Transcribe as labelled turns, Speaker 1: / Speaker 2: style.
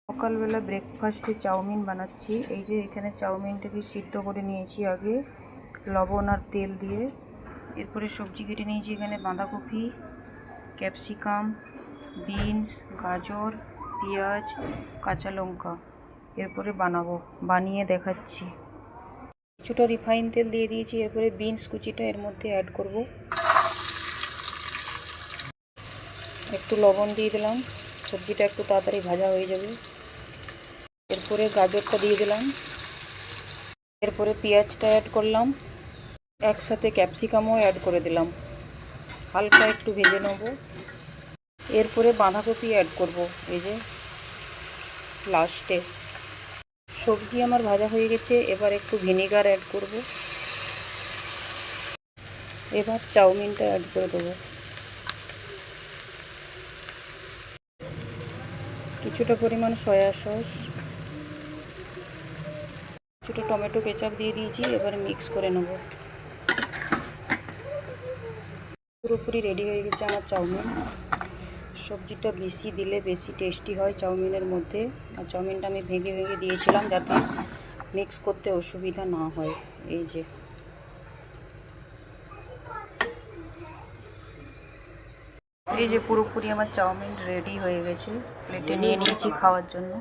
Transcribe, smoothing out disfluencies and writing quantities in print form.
Speaker 1: সকালবেলা ব্রেকফাস্টে চাউমিন বানাচ্ছি। এই যে এখানে চাউমিনটাকে সিদ্ধ করে নিয়েছি আগে লবণ আর তেল দিয়ে। এরপরে সবজি কেটে নিয়েছি, এখানে বাঁধাকপি, ক্যাপসিকাম, বিনস, গাজর, পেঁয়াজ, কাঁচা লঙ্কা। এরপরে বানিয়ে দেখাচ্ছি। কিছুটা রিফাইন তেল দিয়ে দিয়েছি। এরপরে বিনস কুচিটা এর মধ্যে অ্যাড করব। একটু লবণ দিয়ে দিলাম, সবজিটা একটু তাড়াতাড়ি ভাজা হয়ে যাবে। এরপরে গাজরটা দিয়ে দিলাম। এরপরে পেঁয়াজটা অ্যাড করলাম, একসাথে ক্যাপসিকামও অ্যাড করে দিলাম। হালকা একটু ভেজে নেব। এরপরে বাঁধাকপি অ্যাড করব এই যে লাস্টে। সবজি আমার ভাজা হয়ে গেছে। এবার একটু ভিনেগার অ্যাড করব। এবার চাউমিনটা অ্যাড করে দেবো। কিছুটা পরিমাণ সয়া সস, কিছুটা টমেটো কেচাপ দিয়ে দিয়েছি। এবার মিক্স করে নেব। পুরোপুরি রেডি হয়ে গেছে আমার চাউমিন। সবজিটা বেশি দিলে বেশি টেস্টি হয় চাউমিনের মধ্যে। আর চাউমিনটা আমি ভেঙে ভেঙে দিয়েছিলাম যাতে মিক্স করতে অসুবিধা না হয়। এই যে পুরোপুরি আমার চাউমিন রেডি হয়ে গেছে। প্লেটে নিয়ে নিয়েছি খাওয়ার জন্য।